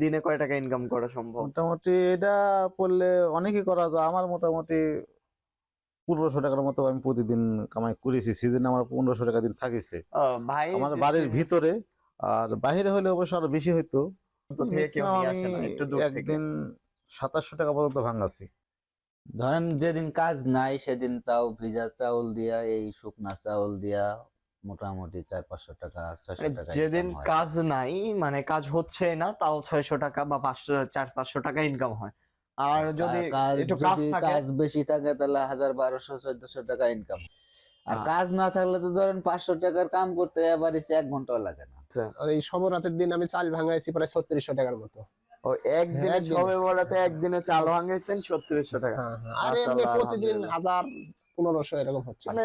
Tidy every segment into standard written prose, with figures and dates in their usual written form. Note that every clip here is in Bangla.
দিনে কয় টাকা ইনকাম করা সম্ভব? মোটামুটি এটা পড়লে অনেকই করা যায়। আমার মোটামুটি 1500 টাকার মতো আমি প্রতিদিন কামাই করেছি। সিজনে আমার 1500 টাকা দিন থাকিছে ভাই আমার বাড়ির ভিতরে। আর বাইরে হলে অবশ্য আরো বেশি হইতো। থেকে কেউ ম্যাক্সিমাম নিয়ে আমি আসে না একটু দূর থেকে? একদিন 2700 টাকা পর্যন্ত ভাঙাছি। ধরেন যেদিন কাজ নাই সেদিন তাও ভিজা চাউল দিয়া, এই শুকনা চাউল দিয়া মোটামুটি 400-500 টাকা 600 টাকা যেদিন ইনকাম হয়। কাজ নাই মানে কাজ হচ্ছে না তাও 600 টাকা বা 500 400-500 টাকা ইনকাম হয়। আর যদি একটু কাজ থাকে, কাজ বেশি থাকে তাহলে 1200-1400 টাকা ইনকাম। আর হ্যাঁ। কাজ না থাকলে তো ধরেন 500 টাকার কাম করতে আবার 1 ঘন্টাও লাগে না। এই সবরাতের দিন আমি চাল ভাঙাইছি প্রায় 3600 টাকার মতো। ও একদিনে একদিনে। সবে বড়াতে একদিনে চাল ভাঙাইছেন 3600 টাকা। হ্যাঁ হ্যাঁ। আর এমনি মাশাআল্লাহ, প্রতিদিন আলহামদুলিল্লাহ। 1000-1500 এরকম হচ্ছে। মানে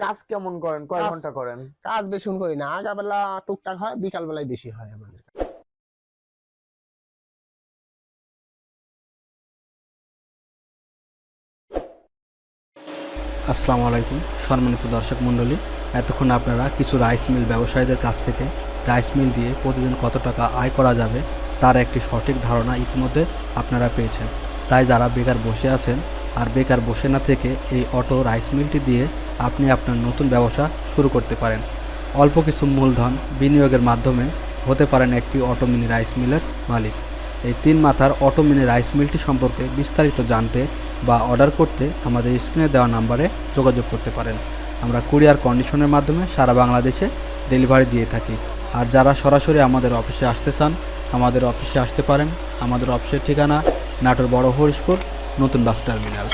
কাজ কেমন করেন? কয় কাজ- ঘন্টা করেন? কাজ বেশি করি না, আগাবেলা টুকটাক হয়, বিকাল বেলায় বেশি হয় আমাদের। আসসালামু আলাইকুম সম্মানিত দর্শক মণ্ডলী, এতক্ষণ আপনারা কিছু রাইস মিল ব্যবসায়ীদের কাছ থেকে রাইস মিল দিয়ে প্রতিদিন কত টাকা আয় করা যাবে তার একটি সঠিক ধারণা ইতিমধ্যে আপনারা পেয়েছেন। তাই যারা বেকার বসে আছেন আর বেকার বসে না থেকে এই অটো রাইস মিলটি দিয়ে আপনি আপনার নতুন ব্যবসা শুরু করতে পারেন। অল্প কিছু মূলধন বিনিয়োগের মাধ্যমে হতে পারেন একটি অটো মিনি রাইস মিলের মালিক। এই 3 মাথার অটো মিনি রাইস মিলটি সম্পর্কে বিস্তারিত জানতে বা অর্ডার করতে আমাদের স্ক্রিনে দেওয়া নাম্বারে যোগাযোগ করতে পারেন। আমরা কুরিয়ার কন্ডিশনের মাধ্যমে সারা বাংলাদেশে ডেলিভারি দিয়ে থাকি। আর যারা সরাসরি আমাদের অফিসে আসতে চান আমাদের অফিসে আসতে পারেন। আমাদের অফিসের ঠিকানা নাটোর বড় হরিশপুর নতুন বাস টার্মিনাল।